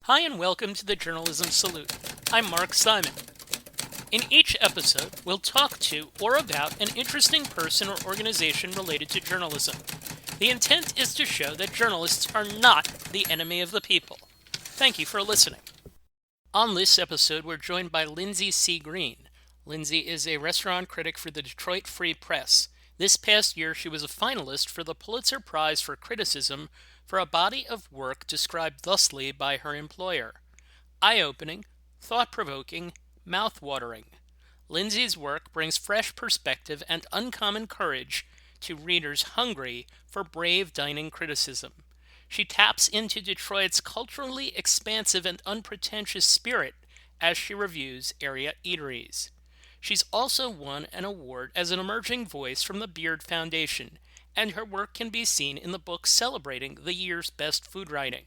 Hi and welcome to the Journalism Salute. I'm Mark Simon. In each episode, we'll talk to or about an interesting person or organization related to journalism. The intent is to show that journalists are not the enemy of the people. Thank you for listening. On this episode, we're joined by Lyndsay C. Green. Lyndsay is a restaurant critic for the Detroit Free Press. This past year, she was a finalist for the Pulitzer Prize for Criticism for a body of work described thusly by her employer: eye-opening, thought-provoking, mouth-watering. Lyndsay's work brings fresh perspective and uncommon courage to readers hungry for brave dining criticism. She taps into Detroit's culturally expansive and unpretentious spirit as she reviews area eateries. She's also won an award as an emerging voice from the Beard Foundation, and her work can be seen in the book celebrating the year's best food writing.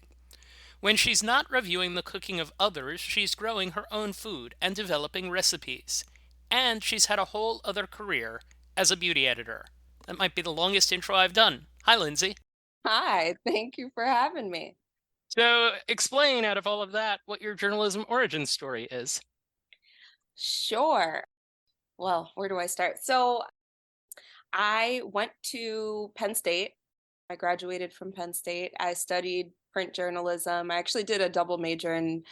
When she's not reviewing the cooking of others, she's growing her own food and developing recipes. And she's had a whole other career as a beauty editor. That might be the longest intro I've done. Hi, Lyndsay. Hi, thank you for having me. So, explain out of all of that what your journalism origin story is. Sure. Well, where do I start? So, I went to Penn State. I graduated from Penn State. I studied print journalism. I actually did a double major in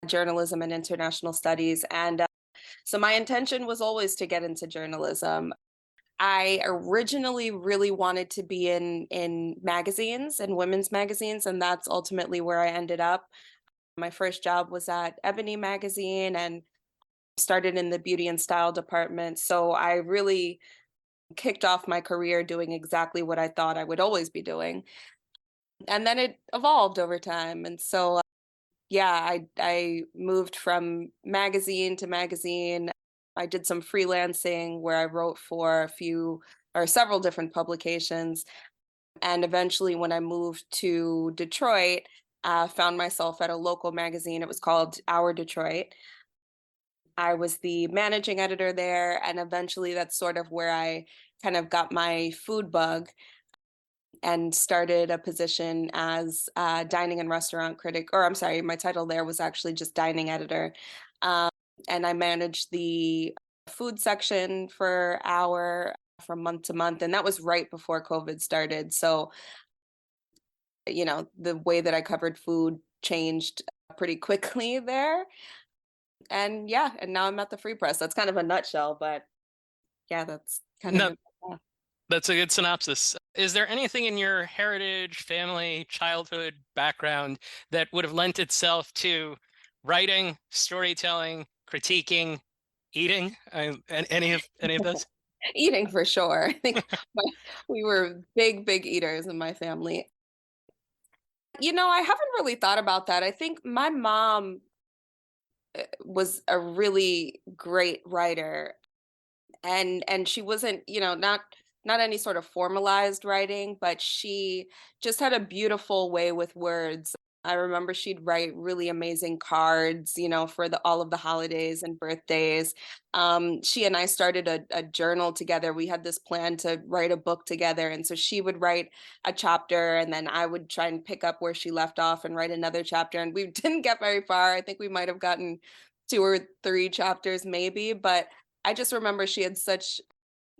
journalism and international studies. And so, my intention was always to get into journalism. I originally really wanted to be in magazines and women's magazines, and that's ultimately where I ended up. My first job was at Ebony magazine and started in the beauty and style department. So I really kicked off my career doing exactly what I thought I would always be doing. And then it evolved over time. And so yeah, I moved from magazine to magazine. I did some freelancing where I wrote for a few or several different publications. And eventually when I moved to Detroit, found myself at a local magazine. It was called Our Detroit. I was the managing editor there, and eventually that's sort of where I kind of got my food bug and started a position as a dining and restaurant critic. Or I'm sorry, my title there was actually just dining editor. Um, and I managed the food section for Hour from month to month, and that was right before COVID started. So, the way that I covered food changed pretty quickly there. And yeah, and now I'm at the Free Press. That's kind of a nutshell, but yeah, that's kind of No, it. Yeah. that's a good synopsis. Is there anything in your heritage, family, childhood background that would have lent itself to writing, storytelling, critiquing, eating? Any of those? Eating for sure. I think my, we were big eaters in my family. I haven't really thought about that. I think my mom was a really great writer, and she wasn't, not any sort of formalized writing, but she just had a beautiful way with words. I remember she'd write really amazing cards, for the all of the holidays and birthdays. She and I started a journal together. We had this plan to write a book together, and so she would write a chapter, and then I would try and pick up where she left off and write another chapter. And we didn't get very far. I think we might have gotten two or three chapters, maybe, but I just remember she had such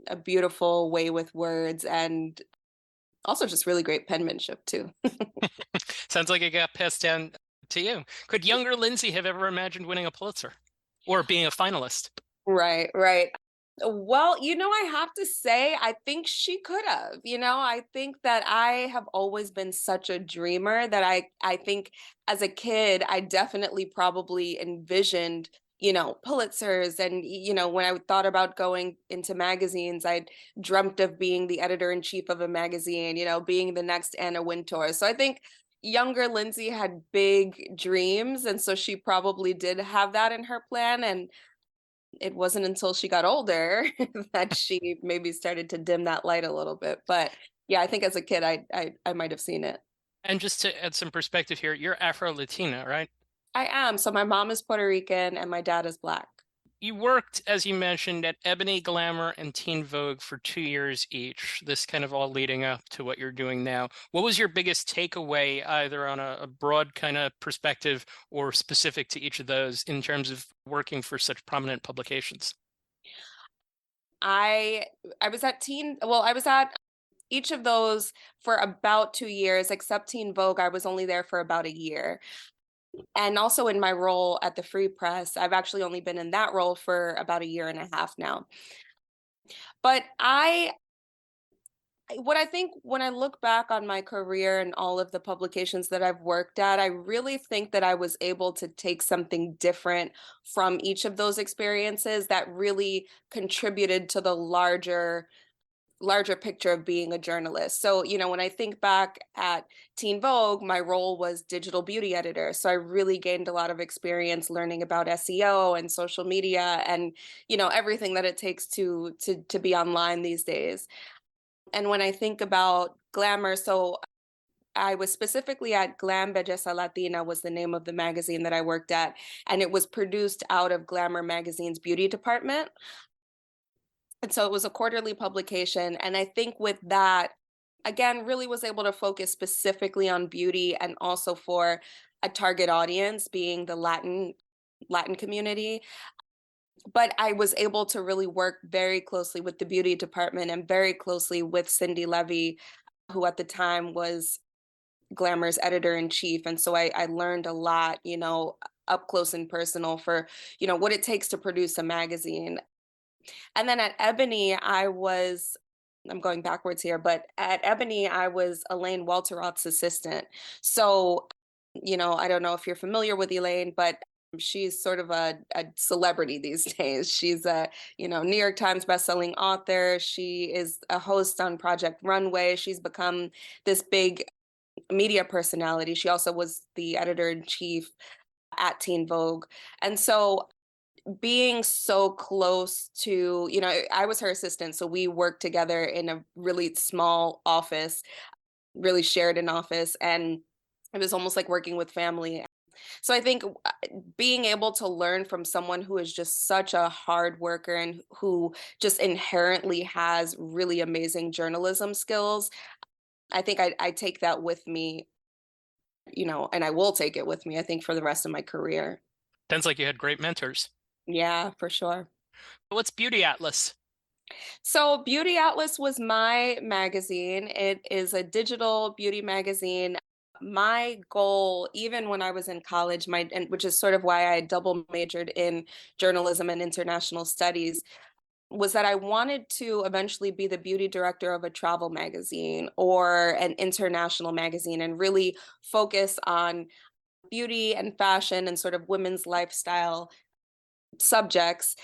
a beautiful way with words and also just really great penmanship too. Sounds like it got passed down to you. Could younger Lindsay have ever imagined winning a Pulitzer or being a finalist? Right, right. Well, I have to say, I think she could have. I think that I have always been such a dreamer that I think as a kid, I definitely probably envisioned, Pulitzers and when I thought about going into magazines, I dreamt of being the editor in chief of a magazine, being the next Anna Wintour. So I think younger Lindsay had big dreams, and so she probably did have that in her plan. And it wasn't until she got older that she maybe started to dim that light a little bit. But yeah, I think as a kid, I might have seen it. And just to add some perspective here, you're Afro Latina, right? I am. So my mom is Puerto Rican and my dad is Black. You worked, as you mentioned, at Ebony, Glamour, and Teen Vogue for 2 years each. This kind of all leading up to what you're doing now. What was your biggest takeaway, either on a broad kind of perspective or specific to each of those, in terms of working for such prominent publications? I I was at I was at each of those for about 2 years, except Teen Vogue, I was only there for about a year. And also in my role at the Free Press, I've actually only been in that role for about a year and a half now. But what I think when I look back on my career and all of the publications that I've worked at, I really think that I was able to take something different from each of those experiences that really contributed to the larger picture of being a journalist. So, when I think back at Teen Vogue, my role was digital beauty editor. So I really gained a lot of experience learning about SEO and social media and, everything that it takes to be online these days. And when I think about Glamour, so I was specifically at Glam Belleza Latina was the name of the magazine that I worked at, and it was produced out of Glamour magazine's beauty department. And so it was a quarterly publication. And I think with that, again, really was able to focus specifically on beauty and also for a target audience being the Latin community. But I was able to really work very closely with the beauty department and very closely with Cindy Levy, who at the time was Glamour's editor in chief. And so I learned a lot, up close and personal for, what it takes to produce a magazine. And then at Ebony, I'm going backwards here, but at Ebony, I was Elaine Walteroth's assistant. So, I don't know if you're familiar with Elaine, but she's sort of a celebrity these days. She's a, New York Times bestselling author. She is a host on Project Runway. She's become this big media personality. She also was the editor in chief at Teen Vogue. And so being so close to, I was her assistant, so we worked together in a really small office, really shared an office, and it was almost like working with family. So I think being able to learn from someone who is just such a hard worker and who just inherently has really amazing journalism skills, I think I take that with me, and I will take it with me, I think, for the rest of my career. Sounds like you had great mentors. Yeah, for sure. What's Beauty Atlas? So, Beauty Atlas was my magazine. It is a digital beauty magazine. My goal, even when I was in college, and which is sort of why I double majored in journalism and international studies, was that I wanted to eventually be the beauty director of a travel magazine or an international magazine and really focus on beauty and fashion and sort of women's lifestyle subjects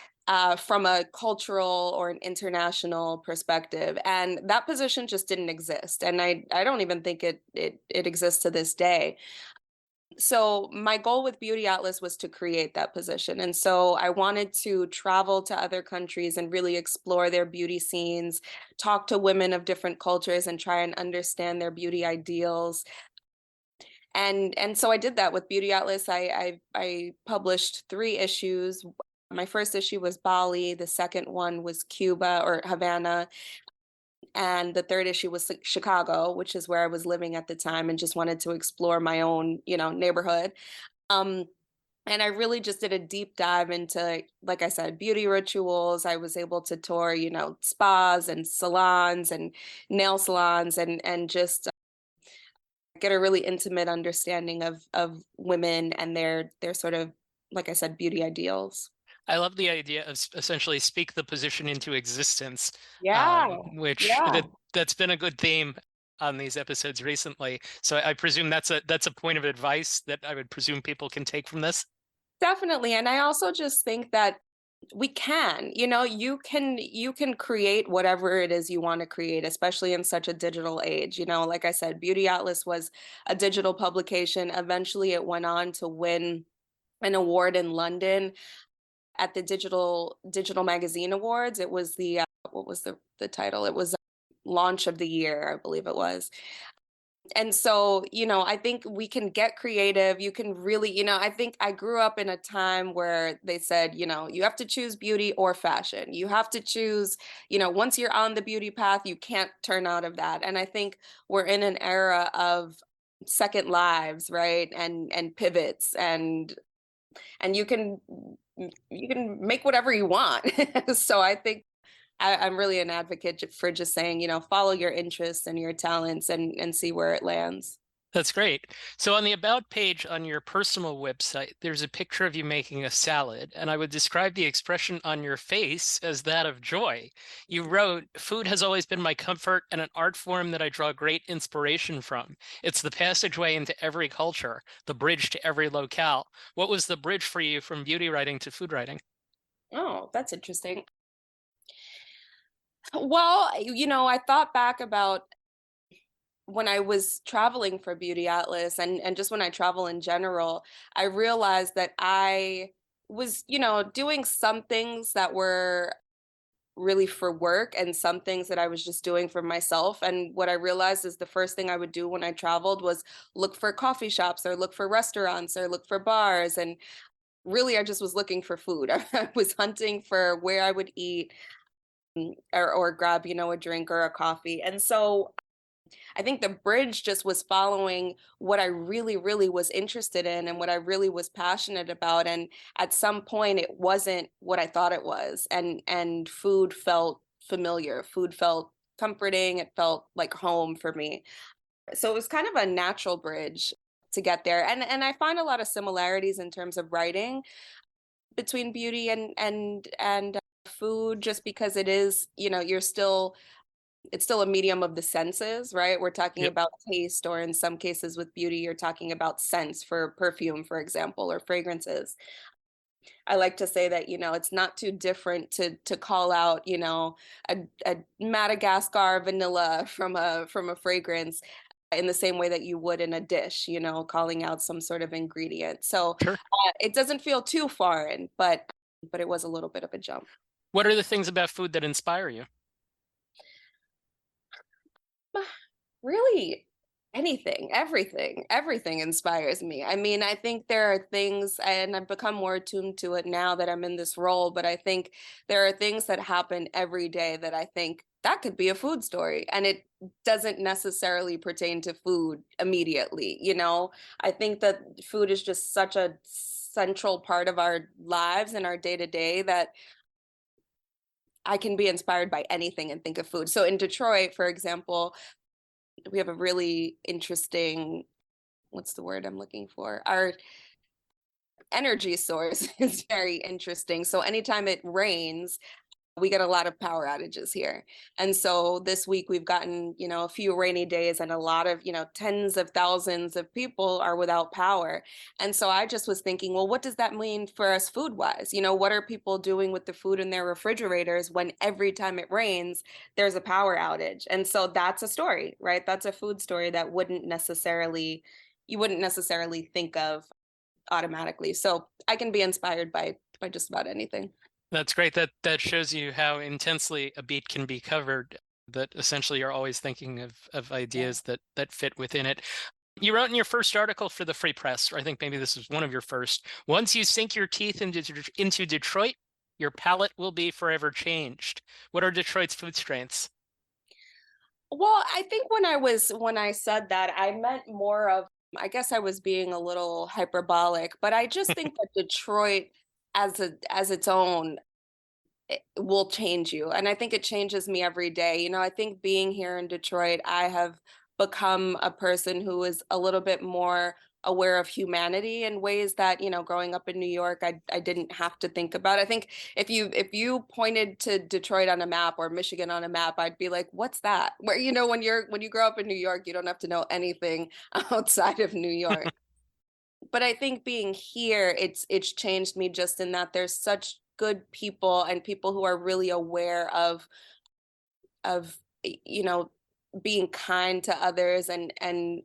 from a cultural or an international perspective. And that position just didn't exist. And I don't even think it exists to this day. So my goal with Beauty Atlas was to create that position. And so I wanted to travel to other countries and really explore their beauty scenes, talk to women of different cultures and try and understand their beauty ideals. And so I did that with Beauty Atlas. I published 3 issues. My first issue was Bali, the second one was Cuba or Havana, and the third issue was Chicago, which is where I was living at the time and just wanted to explore my own, neighborhood. Um, and I really just did a deep dive into, like I said, beauty rituals. I was able to tour, spas and salons and nail salons and just get a really intimate understanding of women and their sort of, like I said, beauty ideals. I love the idea of essentially speak the position into existence, Yeah, which yeah. that's been a good theme on these episodes recently. So I presume that's a point of advice that I would presume people can take from this. Definitely. And I also just think that we can, you can create whatever it is you want to create, especially in such a digital age. Like I said, Beauty Atlas was a digital publication. Eventually it went on to win an award in London at the Digital Magazine Awards. It was what was the title? It was Launch of the Year, I believe it was. And so, I think we can get creative. You can really, I think I grew up in a time where they said, you have to choose beauty or fashion. You have to choose, once you're on the beauty path, you can't turn out of that. And I think we're in an era of second lives, right? And pivots, and you can make whatever you want. So I think I'm really an advocate for just saying, follow your interests and your talents, and see where it lands. That's great. So on the About page on your personal website, there's a picture of you making a salad, and I would describe the expression on your face as that of joy. You wrote, "Food has always been my comfort and an art form that I draw great inspiration from. It's the passageway into every culture, the bridge to every locale." What was the bridge for you from beauty writing to food writing? Oh, that's interesting. Well, I thought back about when I was traveling for Beauty Atlas, and just when I travel in general, I realized that I was, doing some things that were really for work and some things that I was just doing for myself. And what I realized is the first thing I would do when I traveled was look for coffee shops or look for restaurants or look for bars. And really, I just was looking for food. I was hunting for where I would eat, or grab, a drink or a coffee. And so I think the bridge just was following what I really, really was interested in and what I really was passionate about. And at some point it wasn't what I thought it was. And food felt familiar. Food felt comforting. It felt like home for me. So it was kind of a natural bridge to get there. And I find a lot of similarities in terms of writing between beauty and food, just because it is, it's still a medium of the senses, right? We're talking Yep, about taste, or in some cases with beauty, you're talking about scents for perfume, for example, or fragrances. I like to say that, it's not too different to call out, a Madagascar vanilla from a fragrance in the same way that you would in a dish, calling out some sort of ingredient. So sure. it doesn't feel too foreign, but it was a little bit of a jump. What are the things about food that inspire you? Really, anything, everything inspires me. I mean, I think there are things, and I've become more attuned to it now that I'm in this role, but I think there are things that happen every day that I think that could be a food story. And it doesn't necessarily pertain to food immediately. I think that food is just such a central part of our lives and our day to day that I can be inspired by anything and think of food. So in Detroit, for example, we have a really interesting, what's the word I'm looking for? Our energy source is very interesting. So anytime it rains, we get a lot of power outages here. And so this week we've gotten, a few rainy days, and a lot of, tens of thousands of people are without power. And so I just was thinking, well, what does that mean for us food wise? What are people doing with the food in their refrigerators when every time it rains, there's a power outage? And so that's a story, right? That's a food story that you wouldn't necessarily think of automatically. So I can be inspired by just about anything. That's great. That shows you how intensely a beat can be covered. That essentially you're always thinking of Yeah. ideas that fit within it. You wrote in your first article for the Free Press, or I think maybe this was one of your first. Once you sink your teeth into Detroit, your palate will be forever changed. What are Detroit's food strengths? Well, I think when I said that, I meant more of, I guess I was being a little hyperbolic, but I just think that Detroit as its own, it will change you. And I think it changes me every day. I think being here in Detroit, I have become a person who is a little bit more aware of humanity in ways that, growing up in New York, I didn't have to think about. I think if you pointed to Detroit on a map or Michigan on a map, I'd be like, what's that? Where, when you grow up in New York, you don't have to know anything outside of New York. But I think being here, it's changed me just in that there's such good people and people who are really aware of being kind to others, and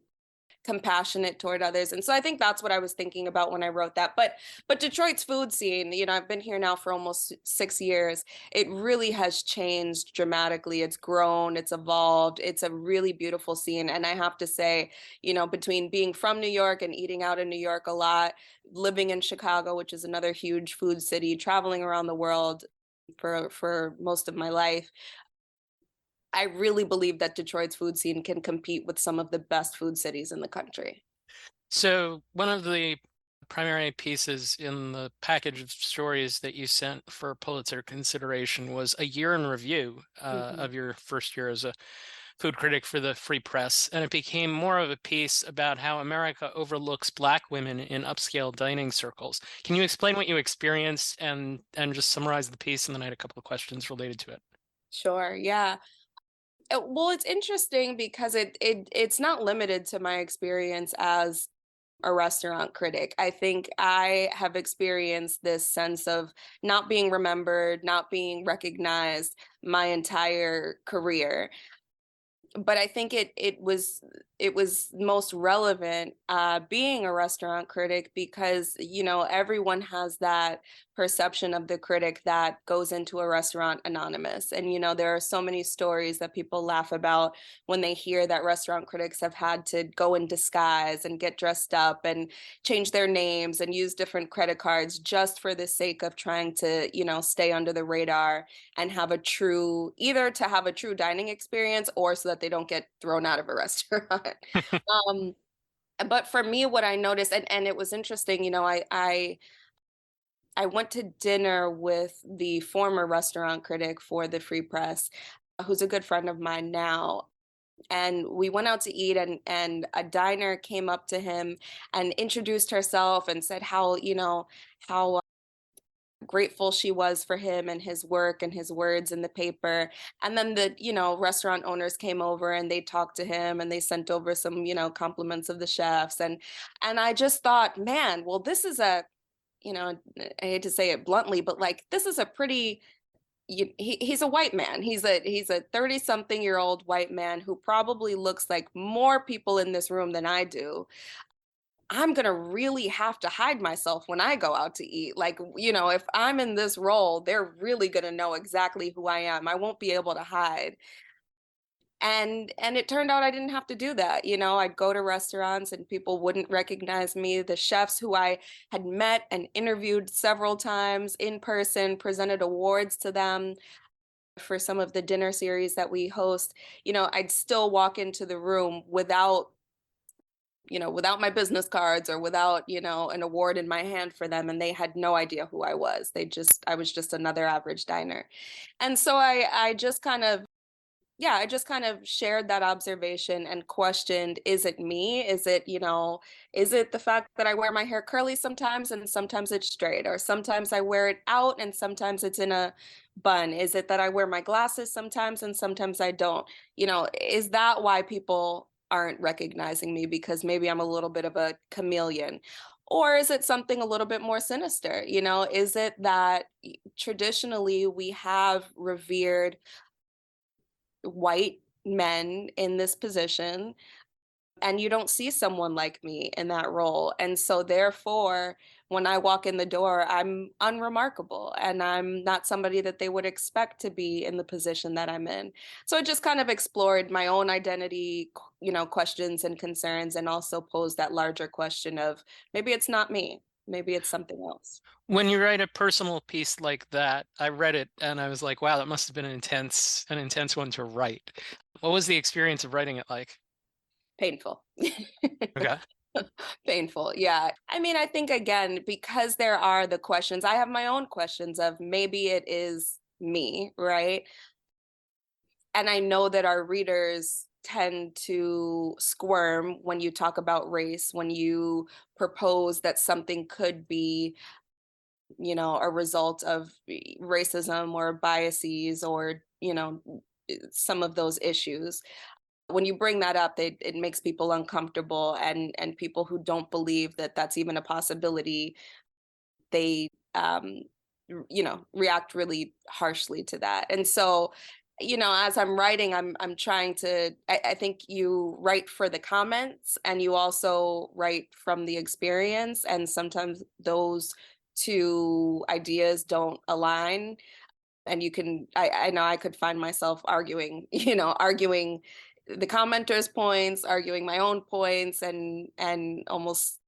compassionate toward others. And so I think that's what I was thinking about when I wrote that. But Detroit's food scene, I've been here now for almost 6 years. It really has changed dramatically. It's grown, it's evolved. It's a really beautiful scene. And I have to say, between being from New York and eating out in New York a lot, living in Chicago, which is another huge food city, traveling around the world for most of my life, I really believe that Detroit's food scene can compete with some of the best food cities in the country. So one of the primary pieces in the package of stories that you sent for Pulitzer consideration was a year in review Mhm. of your first year as a food critic for the Free Press, and it became more of a piece about how America overlooks Black women in upscale dining circles. Can you explain what you experienced and just summarize the piece? And then I had a couple of questions related to it. Sure. Yeah. Well, it's interesting because it's not limited to my experience as a restaurant critic. I think I have experienced this sense of not being remembered, not being recognized my entire career. But I think it was most relevant being a restaurant critic because everyone has that perception of the critic that goes into a restaurant anonymous, and there are so many stories that people laugh about when they hear that restaurant critics have had to go in disguise and get dressed up and change their names and use different credit cards just for the sake of trying to stay under the radar and have a true either to have a true dining experience or so that they don't get thrown out of a restaurant. um but for me, what I noticed, and it was interesting, I went to dinner with the former restaurant critic for the Free Press, who's a good friend of mine now, and we went out to eat, and a diner came up to him and introduced herself and said how grateful she was for him and his work and his words in the paper. And then the restaurant owners came over and they talked to him and they sent over some compliments of the chefs. And I just thought, man, well, this is a I hate to say it bluntly, but like this is a pretty he's a white man. He's a 30 something year old white man who probably looks like more people in this room than I do. I'm going to really have to hide myself when I go out to eat. Like, if I'm in this role, they're really going to know exactly who I am. I won't be able to hide. And it turned out I didn't have to do that. I'd go to restaurants and people wouldn't recognize me. The chefs who I had met and interviewed several times in person, presented awards to them for some of the dinner series that we host, I'd still walk into the room without my business cards or without, an award in my hand for them. And they had no idea who I was. I was just another average diner. And so I just kind of, yeah, I just kind of shared that observation and questioned, is it me? Is it the fact that I wear my hair curly sometimes and sometimes it's straight, or sometimes I wear it out and sometimes it's in a bun? Is it that I wear my glasses sometimes and sometimes I don't? Is that why people aren't recognizing me because maybe I'm a little bit of a chameleon? Or is it something a little bit more sinister? Is it that traditionally we have revered white men in this position and you don't see someone like me in that role, and so therefore when I walk in the door I'm unremarkable and I'm not somebody that they would expect to be in the position that I'm in. So it just kind of explored my own identity, questions and concerns, and also posed that larger question of maybe it's not me, maybe it's something else. When you write a personal piece like that, I read it and I was like, wow, that must have been an intense one to write. What was the experience of writing it like? Painful. Okay. Painful. Yeah. I mean, I think again, because there are the questions, I have my own questions of maybe it is me, right? And I know that our readers tend to squirm when you talk about race, when you propose that something could be, a result of racism or biases or, some of those issues. When you bring that up, it makes people uncomfortable, and people who don't believe that that's even a possibility, they react really harshly to that. And so as I'm writing, I'm trying to. I think you write for the comments, and you also write from the experience, and sometimes those two ideas don't align. And you can, I know I could find myself arguing, arguing the commenters' points, arguing my own points, and almost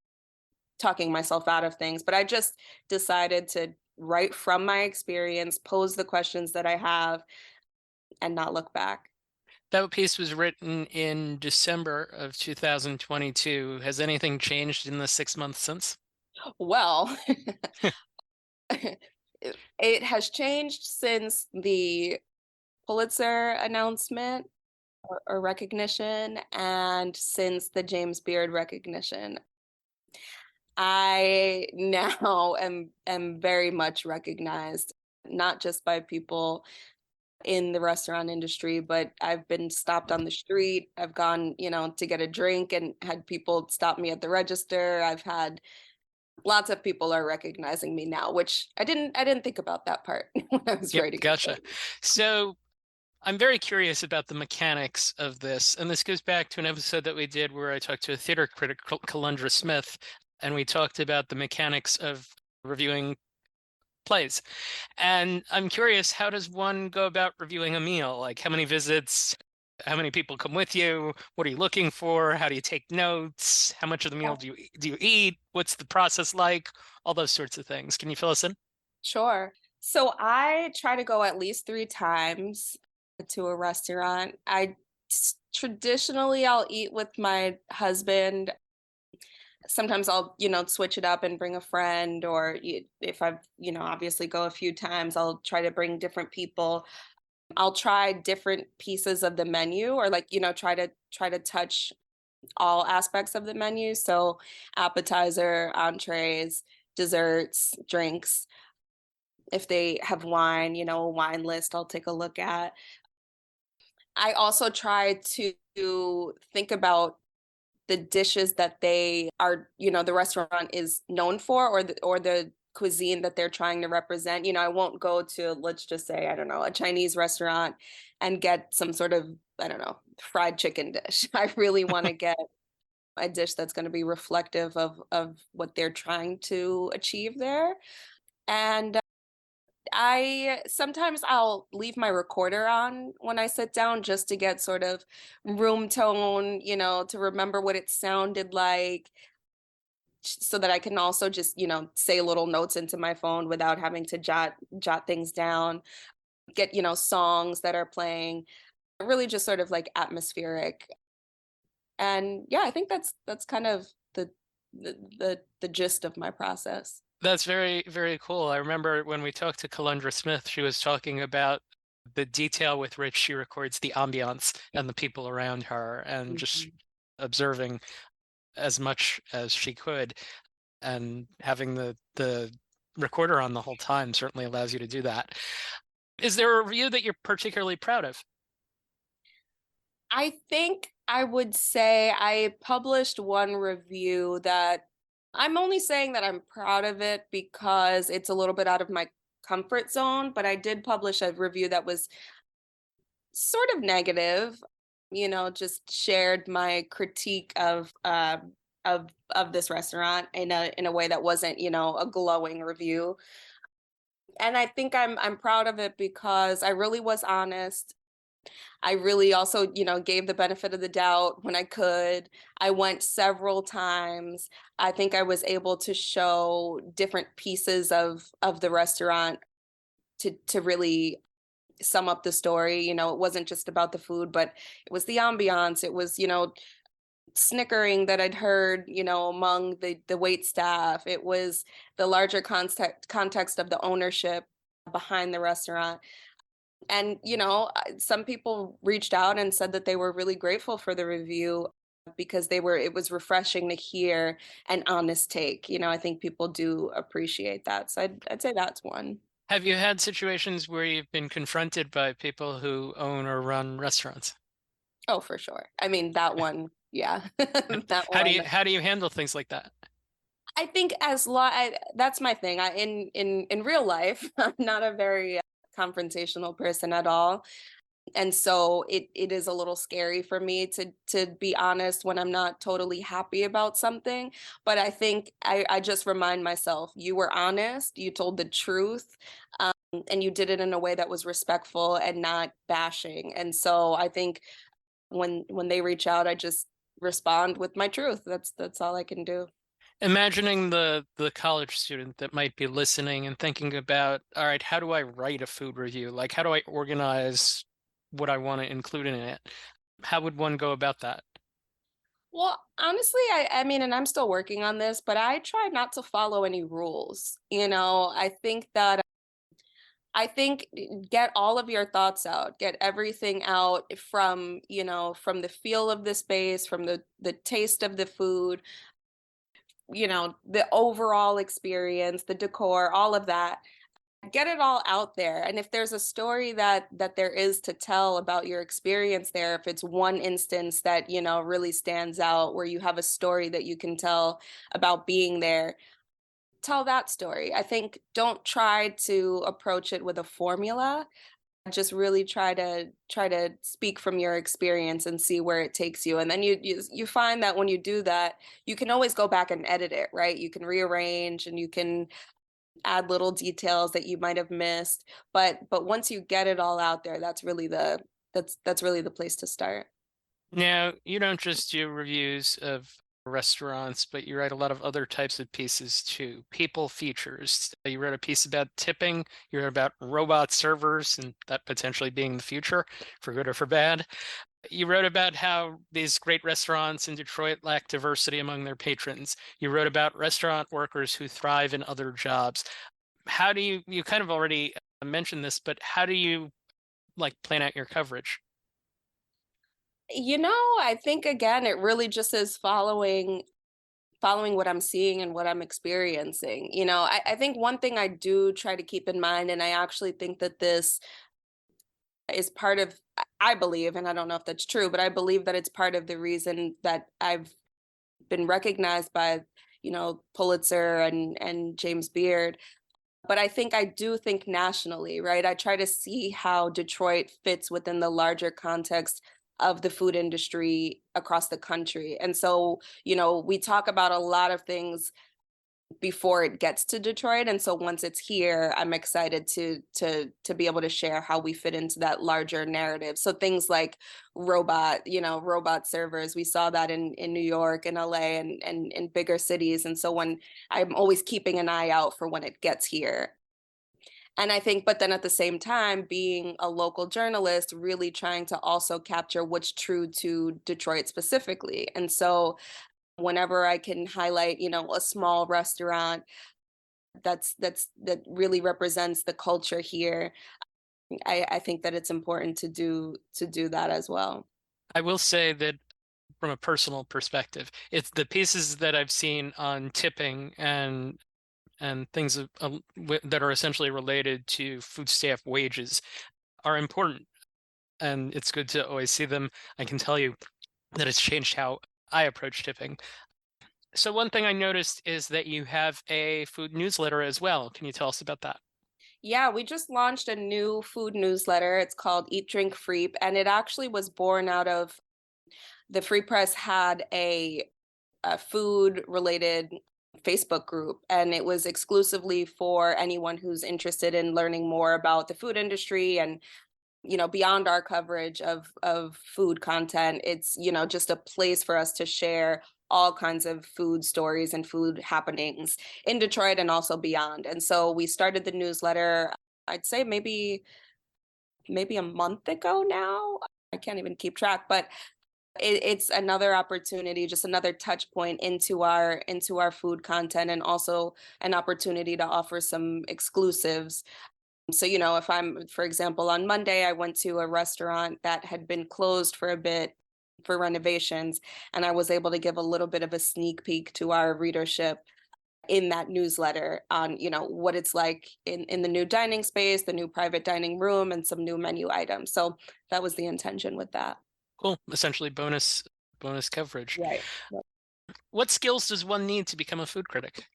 talking myself out of things. But I just decided to write from my experience, pose the questions that I have, and not look back. That piece was written in December of 2022. Has anything changed in the 6 months since? Well, it has changed since the Pulitzer announcement or recognition, and since the James Beard recognition. I now am very much recognized, not just by people in the restaurant industry, but I've been stopped on the street. I've gone, to get a drink and had people stop me at the register. I've had lots of people are recognizing me now, which I didn't think about that part when I was Yep, writing the gotcha. book. So I'm very curious about the mechanics of this. And this goes back to an episode that we did where I talked to a theater critic, Kalundra Smith, and we talked about the mechanics of reviewing plays. And I'm curious, how does one go about reviewing a meal? Like, how many visits? How many people come with you? What are you looking for? How do you take notes? How much of the meal do you eat? What's the process like? All those sorts of things. Can you fill us in? Sure. So I try to go at least 3 times to a restaurant. Traditionally I'll eat with my husband. Sometimes I'll, switch it up and bring a friend, or if I've, obviously go a few times, I'll try to bring different people. I'll try different pieces of the menu, or like, try to touch all aspects of the menu. So appetizer, entrees, desserts, drinks. If they have wine, a wine list I'll take a look at. I also try to think about the dishes that they are, the restaurant is known for, or the cuisine that they're trying to represent. I won't go to, let's just say, I don't know, a Chinese restaurant and get some sort of, I don't know, fried chicken dish. I really want to get a dish that's going to be reflective of what they're trying to achieve there. And I sometimes I'll leave my recorder on when I sit down just to get sort of room tone, to remember what it sounded like, so that I can also just, say little notes into my phone without having to jot things down, get, songs that are playing, really just sort of like atmospheric. And yeah, I think that's kind of the gist of my process. That's very, very cool. I remember when we talked to Kalundra Smith, she was talking about the detail with which she records the ambiance and the people around her and just Mhm. observing as much as she could. And having the recorder on the whole time certainly allows you to do that. Is there a review that you're particularly proud of? I think I would say I published one review that I'm only saying that I'm proud of it because it's a little bit out of my comfort zone, but I did publish a review that was sort of negative, just shared my critique of this restaurant in a way that wasn't, a glowing review. And I think I'm proud of it because I really was honest. I really also, gave the benefit of the doubt when I could. I went several times. I think I was able to show different pieces of the restaurant to really sum up the story. It wasn't just about the food, but it was the ambiance. It was, snickering that I'd heard, among the wait staff. It was the larger context of the ownership behind the restaurant. And, some people reached out and said that they were really grateful for the review because it was refreshing to hear an honest take. I think people do appreciate that. So I'd say that's one. Have you had situations where you've been confronted by people who own or run restaurants? Oh, for sure. I mean, that one, yeah. That How do one. you how do you handle things like that? I think that's my thing. In real life, I'm not a very confrontational person at all. And so it is a little scary for me to be honest when I'm not totally happy about something. But I think I just remind myself, you were honest, you told the truth, and you did it in a way that was respectful and not bashing. And so I think when they reach out, I just respond with my truth. That's all I can do. Imagining the college student that might be listening and thinking about, all right, how do I write a food review? Like, how do I organize what I want to include in it? How would one go about that? Well, honestly, I mean, and I'm still working on this, but I try not to follow any rules. I think get all of your thoughts out, get everything out from, from the feel of the space, from the taste of the food, the overall experience, the decor, all of that. Get it all out there. And if there's a story that there is to tell about your experience there, if it's one instance that, really stands out where you have a story that you can tell about being there, tell that story. I think don't try to approach it with a formula. Just really try to speak from your experience and see where it takes you. And then you find that when you do that, you can always go back and edit it, right? You can rearrange and you can add little details that you might have missed. But once you get it all out there, that's really the place to start. Now, you don't just do reviews of restaurants, but you write a lot of other types of pieces too. People features. You wrote a piece about tipping. You wrote about robot servers and that potentially being the future, for good or for bad. You wrote about how these great restaurants in Detroit lack diversity among their patrons. You wrote about restaurant workers who thrive in other jobs. How do you kind of already mentioned this, but how do you like plan out your coverage? I think again, it really just is following what I'm seeing and what I'm experiencing. I think one thing I do try to keep in mind, and I actually think that this is part of, I believe, and I don't know if that's true, but I believe that it's part of the reason that I've been recognized by, Pulitzer and James Beard. But I do think nationally, right? I try to see how Detroit fits within the larger context of the food industry across the country. And so, we talk about a lot of things before it gets to Detroit. And so once it's here, I'm excited to be able to share how we fit into that larger narrative. So things like robot servers, we saw that in New York and LA and in bigger cities. And so when I'm always keeping an eye out for when it gets here. And I think, but then at the same time, being a local journalist, really trying to also capture what's true to Detroit specifically. And so whenever I can highlight, a small restaurant that really represents the culture here, I think that it's important to do that as well. I will say that from a personal perspective, it's the pieces that I've seen on tipping and things that are essentially related to food staff wages are important, and it's good to always see them. I can tell you that it's changed how I approach tipping. So one thing I noticed is that you have a food newsletter as well. Can you tell us about that? Yeah, we just launched a new food newsletter. It's called Eat Drink Free, and it actually was born out of the Free Press had a food related Facebook group, and it was exclusively for anyone who's interested in learning more about the food industry and beyond our coverage of food content. It's just a place for us to share all kinds of food stories and food happenings in Detroit and also beyond. And so we started the newsletter, I'd say maybe a month ago now. I can't even keep track, but it's another opportunity, just another touch point into our food content, and also an opportunity to offer some exclusives. So, if I'm, for example, on Monday, I went to a restaurant that had been closed for a bit for renovations, and I was able to give a little bit of a sneak peek to our readership in that newsletter on, what it's like in the new dining space, the new private dining room, and some new menu items. So that was the intention with that. Cool. Essentially bonus coverage. Right. What skills does one need to become a food critic?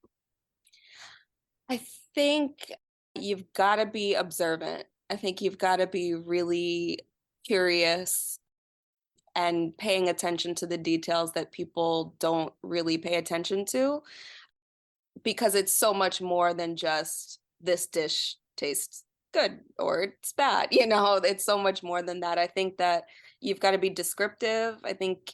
I think you've got to be observant. I think you've got to be really curious, and paying attention to the details that people don't really pay attention to, because it's so much more than just this dish tastes good or it's bad. It's so much more than that. I think that you've got to be descriptive. I think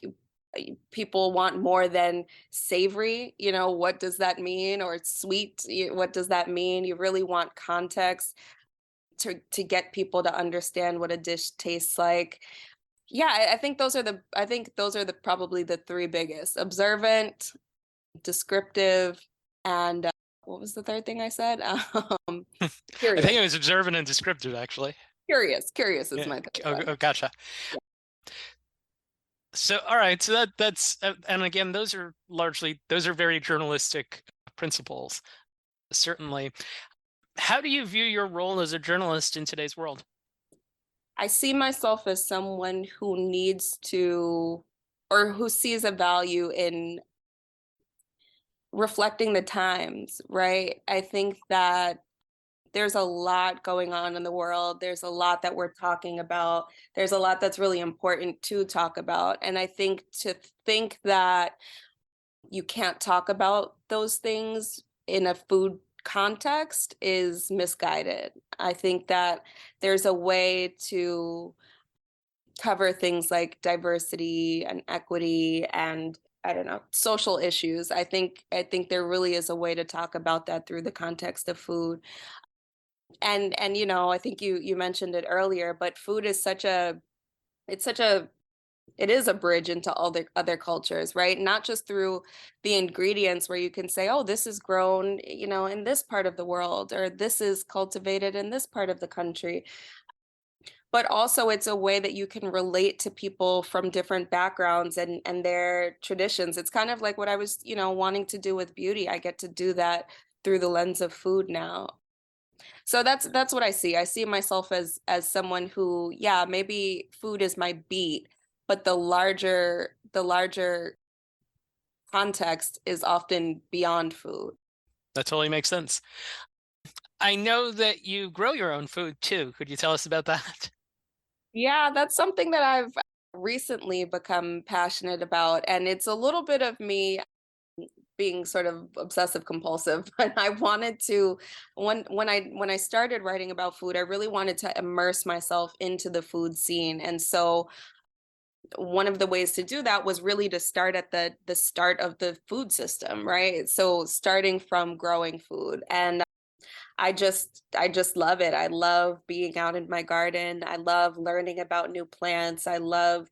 people want more than savory. What does that mean? Or sweet, what does that mean? You really want context to get people to understand what a dish tastes like. Yeah, I think those are the probably the three biggest: observant, descriptive, and what was the third thing I said? I Curious. think it was observant and descriptive, actually. Curious is Yeah. my third one. Oh, gotcha. Yeah. So, all right. So that's and again, those are very journalistic principles, certainly. How do you view your role as a journalist in today's world? I see myself as someone who needs to, or who sees a value in reflecting the times, right? I think that there's a lot going on in the world. There's a lot that we're talking about. There's a lot that's really important to talk about. And I think to think that you can't talk about those things in a food context is misguided. I think that there's a way to cover things like diversity and equity and, I don't know, social issues. I think there really is a way to talk about that through the context of food. And I think you mentioned it earlier, but food is it's such a it is a bridge into all the other cultures, right? Not just through the ingredients where you can say, oh, this is grown, in this part of the world, or this is cultivated in this part of the country, but also it's a way that you can relate to people from different backgrounds and their traditions. It's kind of like what I was, wanting to do with beauty. I get to do that through the lens of food now. So that's what I see. I see myself as someone who, yeah, maybe food is my beat, but the larger context is often beyond food. That totally makes sense. I know that you grow your own food too. Could you tell us about that? Yeah, that's something that I've recently become passionate about, and it's a little bit of me being sort of obsessive compulsive. But I wanted to, when I started writing about food, I really wanted to immerse myself into the food scene. And so one of the ways to do that was really to start at the start of the food system, right? So starting from growing food. And I just love it. I love being out in my garden. I love learning about new plants. I love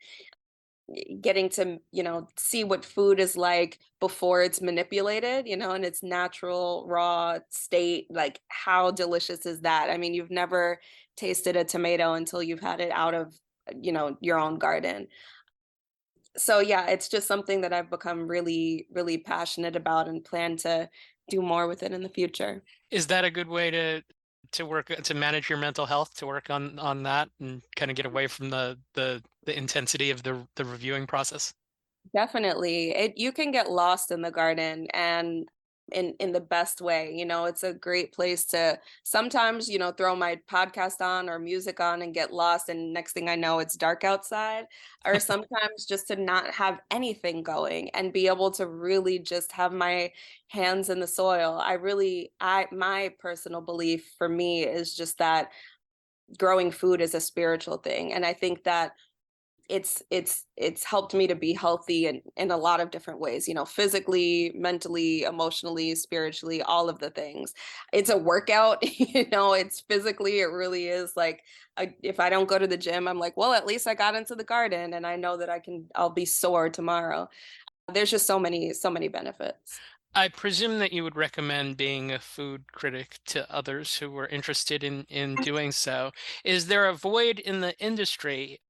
getting to, see what food is like before it's manipulated, in its natural raw state. Like, how delicious is that? I mean, you've never tasted a tomato until you've had it out of, your own garden. So yeah, it's just something that I've become really, really passionate about and plan to do more with it in the future. Is that a good way to work to manage your mental health, to work on that and kind of get away from the intensity of the reviewing process? Definitely. You can get lost in the garden, and in the best way. It's a great place to sometimes, throw my podcast on or music on and get lost, and next thing I know it's dark outside. Or sometimes just to not have anything going and be able to really just have my hands in the soil. My personal belief for me is just that growing food is a spiritual thing. And I think that it's helped me to be healthy in a lot of different ways, physically, mentally, emotionally, spiritually, all of the things. It's a workout. It's physically, it really is like, if I don't go to the gym, I'm like, well, at least I got into the garden and I know that I'll be sore tomorrow. There's just so many benefits. I presume that you would recommend being a food critic to others who were interested in doing so. Is there a void in the industry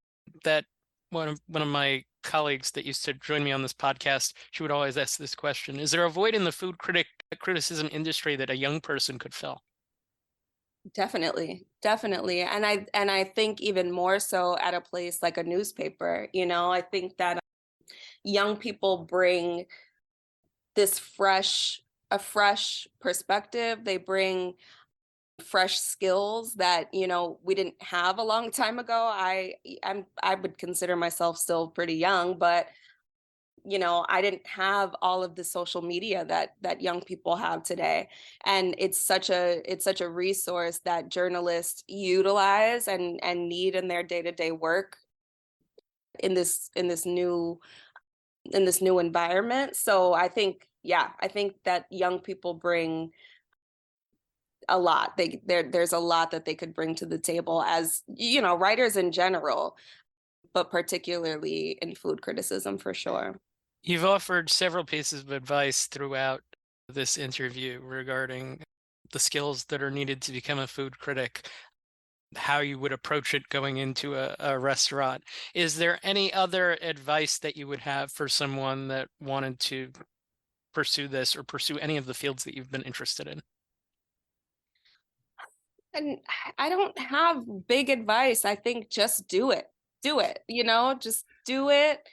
that one of my colleagues that used to join me on this podcast, she would always ask this question: is there a void in the criticism industry that a young person could fill? Definitely, definitely. And I think even more so at a place like a newspaper. I think that young people bring this fresh a fresh perspective. They bring fresh skills that, we didn't have a long time ago. I would consider myself still pretty young, but I didn't have all of the social media that young people have today. And it's such a resource that journalists utilize and need in their day-to-day work in this new environment. So I think, yeah, I think that young people bring a lot. There's a lot that they could bring to the table as, writers in general, but particularly in food criticism for sure. You've offered several pieces of advice throughout this interview regarding the skills that are needed to become a food critic, how you would approach it going into a restaurant. Is there any other advice that you would have for someone that wanted to pursue this or pursue any of the fields that you've been interested in? And I don't have big advice. I think just do it. Do it, just do it.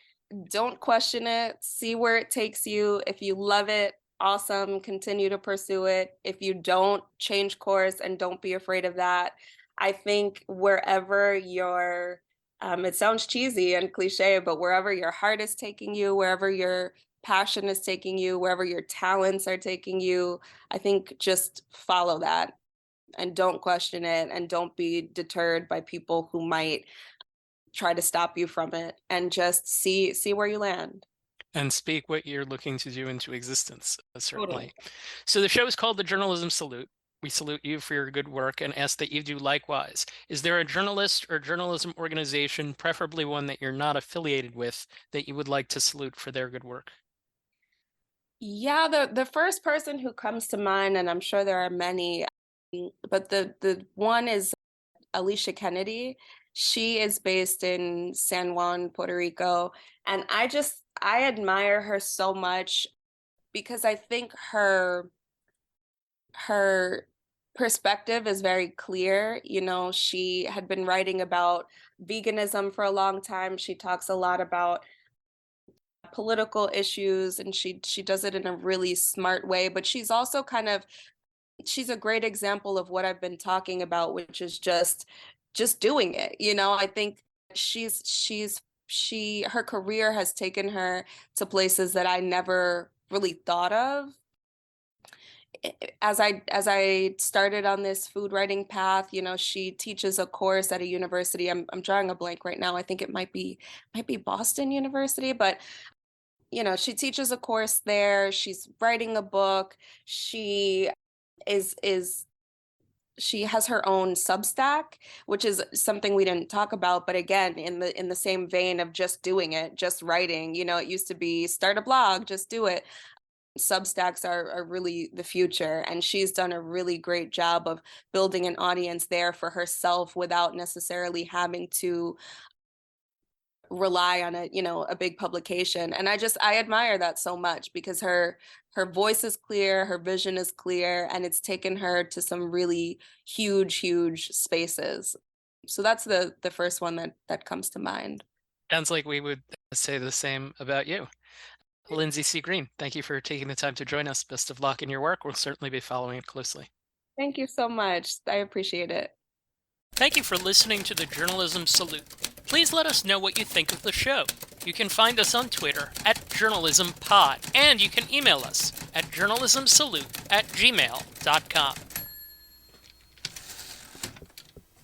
Don't question it. See where it takes you. If you love it, awesome. Continue to pursue it. If you don't, change course and don't be afraid of that. I think wherever it sounds cheesy and cliche, but wherever your heart is taking you, wherever your passion is taking you, wherever your talents are taking you, I think just follow that and don't question it and don't be deterred by people who might try to stop you from it, and just see where you land. And speak what you're looking to do into existence, Totally. certainly. So the show is called The Journalism Salute. We salute you for your good work and ask that you do likewise. Is there a journalist or journalism organization, preferably one that you're not affiliated with, that you would like to salute for their good work? Yeah, the first person who comes to mind, and I'm sure there are many, but the one is Alicia Kennedy. She is based in San Juan, Puerto Rico, and I admire her so much because I think her perspective is very clear. She had been writing about veganism for a long time. She talks a lot about political issues, and she does it in a really smart way, but she's a great example of what I've been talking about, which is just doing it. I think her career has taken her to places that I never really thought of. As I started on this food writing path, she teaches a course at a university. I'm drawing a blank right now. I think it might be Boston University, but she teaches a course there. She's writing a book. Is she has her own Substack, which is something we didn't talk about, but again, in the same vein of just doing it, just writing. It used to be start a blog, just do it. Substacks are really the future, and she's done a really great job of building an audience there for herself without necessarily having to rely on a big publication. And I admire that so much because her voice is clear, her vision is clear, and it's taken her to some really huge spaces. So that's the first one that comes to mind. Sounds like we would say the same about you. Lyndsay C. Green, thank you for taking the time to join us. Best of luck in your work. We'll certainly be following it closely. Thank you so much. I appreciate it. Thank you for listening to the Journalism Salute. Please let us know what you think of the show. You can find us on Twitter @JournalismPod, and you can email us at journalismsalute@gmail.com.